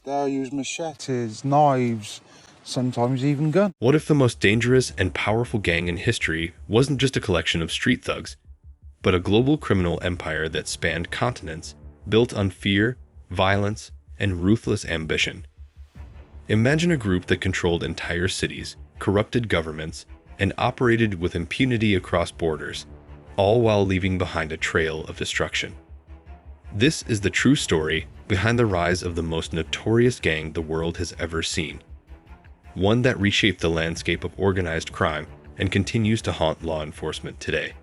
They'll use machetes, knives, sometimes even guns. What if the most dangerous and powerful gang in history wasn't just a collection of street thugs, but a global criminal empire that spanned continents, built on fear, violence, and ruthless ambition? Imagine a group that controlled entire cities, corrupted governments, and operated with impunity across borders, all while leaving behind a trail of destruction. This is the true story behind the rise of the most notorious gang the world has ever seen, one that reshaped the landscape of organized crime and continues to haunt law enforcement today.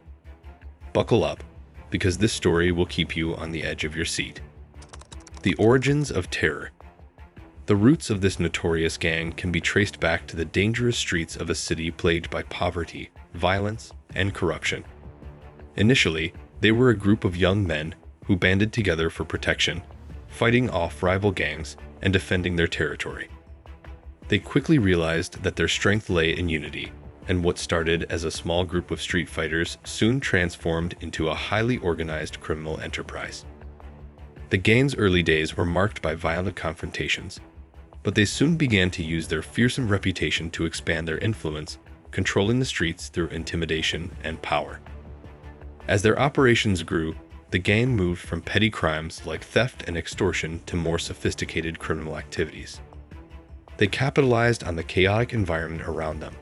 Buckle up, because this story will keep you on the edge of your seat. The origins of terror. The roots of this notorious gang can be traced back to the dangerous streets of a city plagued by poverty, violence, and corruption. Initially, they were a group of young men who banded together for protection, fighting off rival gangs and defending their territory. They quickly realized that their strength lay in unity, and what started as a small group of street fighters soon transformed into a highly organized criminal enterprise. The gang's early days were marked by violent confrontations, but they soon began to use their fearsome reputation to expand their influence, controlling the streets through intimidation and power. As their operations grew, the gang moved from petty crimes like theft and extortion to more sophisticated criminal activities. They capitalized on the chaotic environment around them,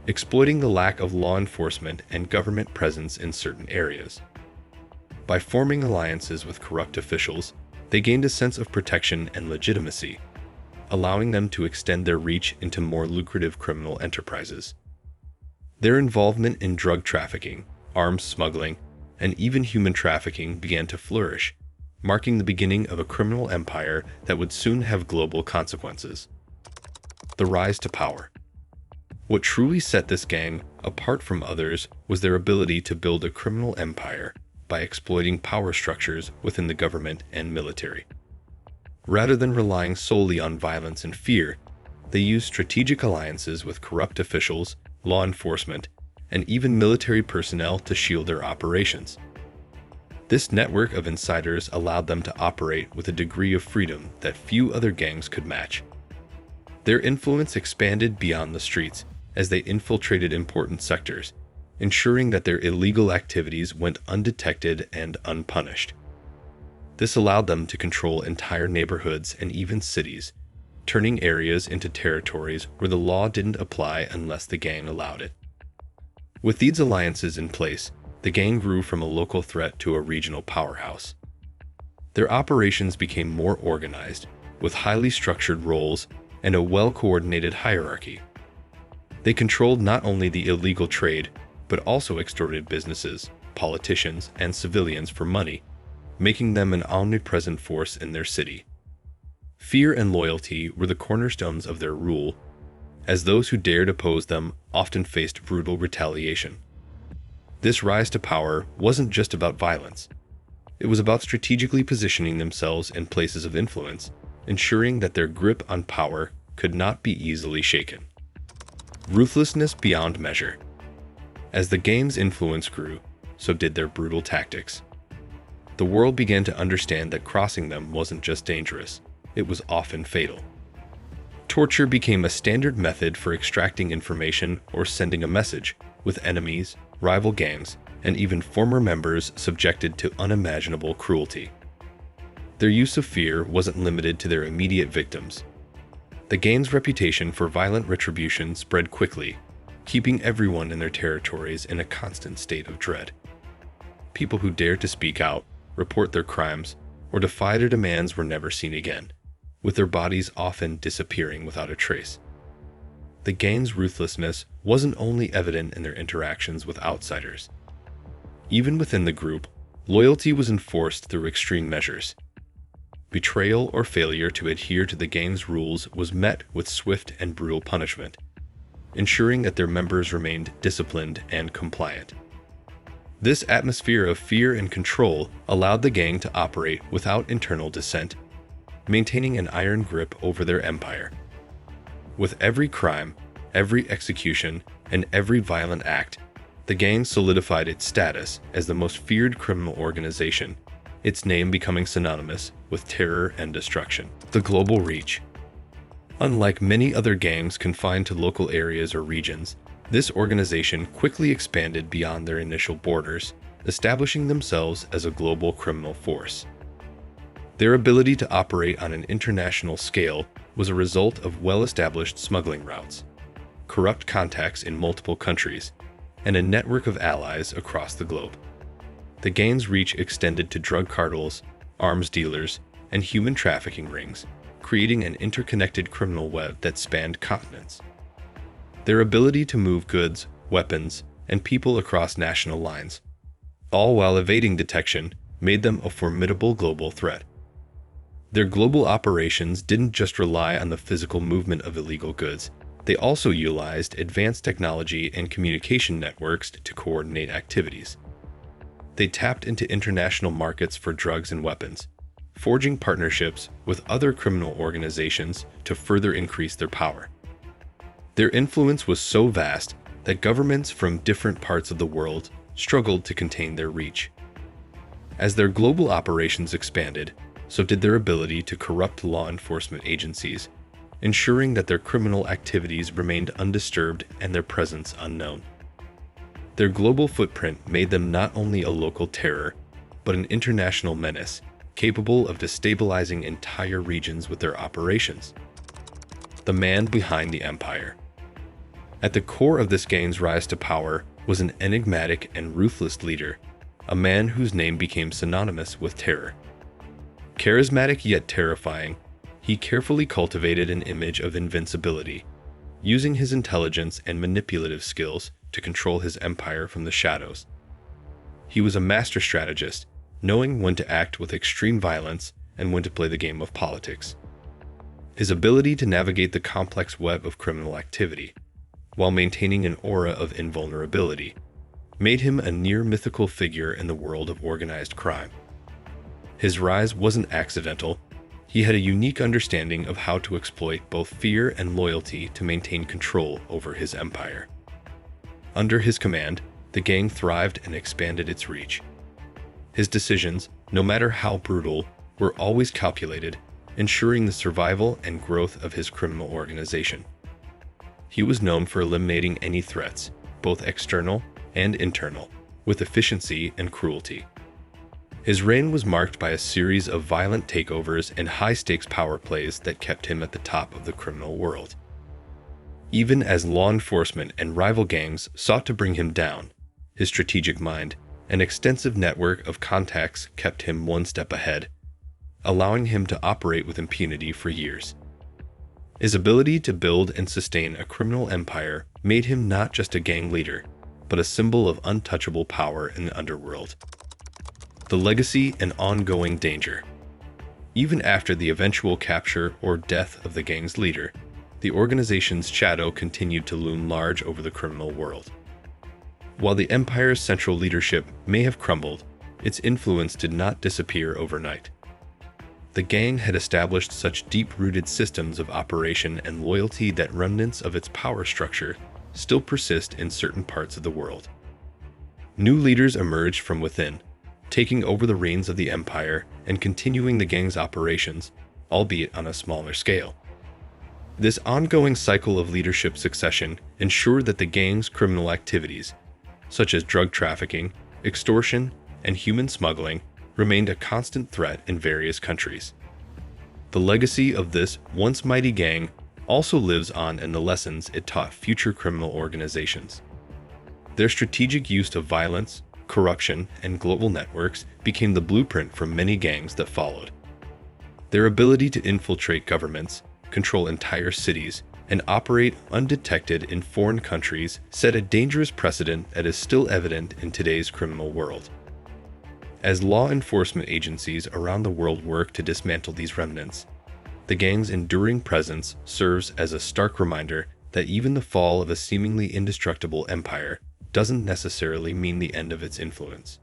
exploiting the lack of law enforcement and government presence in certain areas. By forming alliances with corrupt officials, they gained a sense of protection and legitimacy, allowing them to extend their reach into more lucrative criminal enterprises. Their involvement in drug trafficking, arms smuggling, and even human trafficking began to flourish, marking the beginning of a criminal empire that would soon have global consequences. The rise to power. What truly set this gang apart from others was their ability to build a criminal empire by exploiting power structures within the government and military. Rather than relying solely on violence and fear, they used strategic alliances with corrupt officials, law enforcement, and even military personnel to shield their operations. This network of insiders allowed them to operate with a degree of freedom that few other gangs could match. Their influence expanded beyond the streets as they infiltrated important sectors, ensuring that their illegal activities went undetected and unpunished. This allowed them to control entire neighborhoods and even cities, turning areas into territories where the law didn't apply unless the gang allowed it. With these alliances in place, the gang grew from a local threat to a regional powerhouse. Their operations became more organized, with highly structured roles and a well-coordinated hierarchy. They controlled not only the illegal trade, but also extorted businesses, politicians, and civilians for money, making them an omnipresent force in their city. Fear and loyalty were the cornerstones of their rule, as those who dared oppose them often faced brutal retaliation. This rise to power wasn't just about violence. It was about strategically positioning themselves in places of influence, ensuring that their grip on power could not be easily shaken. Ruthlessness beyond measure. As the gang's influence grew, so did their brutal tactics. The world began to understand that crossing them wasn't just dangerous, it was often fatal. Torture became a standard method for extracting information or sending a message, with enemies, rival gangs, and even former members subjected to unimaginable cruelty. Their use of fear wasn't limited to their immediate victims. The gang's reputation for violent retribution spread quickly, keeping everyone in their territories in a constant state of dread. People who dared to speak out, report their crimes, or defy their demands were never seen again, with their bodies often disappearing without a trace. The gang's ruthlessness wasn't only evident in their interactions with outsiders. Even within the group, loyalty was enforced through extreme measures. Betrayal or failure to adhere to the gang's rules was met with swift and brutal punishment, ensuring that their members remained disciplined and compliant. This atmosphere of fear and control allowed the gang to operate without internal dissent, maintaining an iron grip over their empire. With every crime, every execution, and every violent act, the gang solidified its status as the most feared criminal organization, its name becoming synonymous with terror and destruction. The global reach. Unlike many other gangs confined to local areas or regions, this organization quickly expanded beyond their initial borders, establishing themselves as a global criminal force. Their ability to operate on an international scale was a result of well-established smuggling routes, corrupt contacts in multiple countries, and a network of allies across the globe. The gang's reach extended to drug cartels, arms dealers, and human trafficking rings, creating an interconnected criminal web that spanned continents. Their ability to move goods, weapons, and people across national lines, all while evading detection, made them a formidable global threat. Their global operations didn't just rely on the physical movement of illegal goods, they also utilized advanced technology and communication networks to coordinate activities. They tapped into international markets for drugs and weapons, forging partnerships with other criminal organizations to further increase their power. Their influence was so vast that governments from different parts of the world struggled to contain their reach. As their global operations expanded, so did their ability to corrupt law enforcement agencies, ensuring that their criminal activities remained undisturbed and their presence unknown. Their global footprint made them not only a local terror, but an international menace, capable of destabilizing entire regions with their operations. The man behind the empire. At the core of this gang's rise to power was an enigmatic and ruthless leader, a man whose name became synonymous with terror. Charismatic yet terrifying, he carefully cultivated an image of invincibility, using his intelligence and manipulative skills to control his empire from the shadows. He was a master strategist, knowing when to act with extreme violence and when to play the game of politics. His ability to navigate the complex web of criminal activity, while maintaining an aura of invulnerability, made him a near-mythical figure in the world of organized crime. His rise wasn't accidental. He had a unique understanding of how to exploit both fear and loyalty to maintain control over his empire. Under his command, the gang thrived and expanded its reach. His decisions, no matter how brutal, were always calculated, ensuring the survival and growth of his criminal organization. He was known for eliminating any threats, both external and internal, with efficiency and cruelty. His reign was marked by a series of violent takeovers and high-stakes power plays that kept him at the top of the criminal world. Even as law enforcement and rival gangs sought to bring him down, his strategic mind and extensive network of contacts kept him one step ahead, allowing him to operate with impunity for years. His ability to build and sustain a criminal empire made him not just a gang leader, but a symbol of untouchable power in the underworld. The legacy and ongoing danger. Even after the eventual capture or death of the gang's leader, the organization's shadow continued to loom large over the criminal world. While the empire's central leadership may have crumbled, its influence did not disappear overnight. The gang had established such deep-rooted systems of operation and loyalty that remnants of its power structure still persist in certain parts of the world. New leaders emerged from within, taking over the reins of the empire and continuing the gang's operations, albeit on a smaller scale. This ongoing cycle of leadership succession ensured that the gang's criminal activities, such as drug trafficking, extortion, and human smuggling, remained a constant threat in various countries. The legacy of this once mighty gang also lives on in the lessons it taught future criminal organizations. Their strategic use of violence, corruption, and global networks became the blueprint for many gangs that followed. Their ability to infiltrate governments, control entire cities, and operate undetected in foreign countries set a dangerous precedent that is still evident in today's criminal world. As law enforcement agencies around the world work to dismantle these remnants, the gang's enduring presence serves as a stark reminder that even the fall of a seemingly indestructible empire doesn't necessarily mean the end of its influence.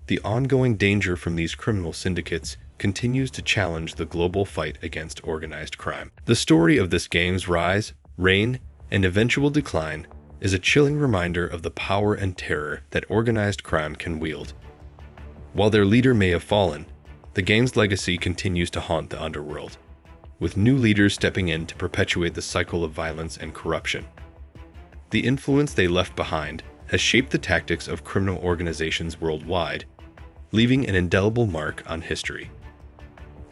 The ongoing danger from these criminal syndicates continues to challenge the global fight against organized crime. The story of this gang's rise, reign, and eventual decline is a chilling reminder of the power and terror that organized crime can wield. While their leader may have fallen, the gang's legacy continues to haunt the underworld, with new leaders stepping in to perpetuate the cycle of violence and corruption. The influence they left behind has shaped the tactics of criminal organizations worldwide, leaving an indelible mark on history.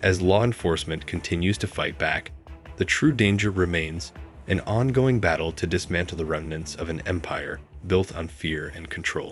As law enforcement continues to fight back, the true danger remains an ongoing battle to dismantle the remnants of an empire built on fear and control.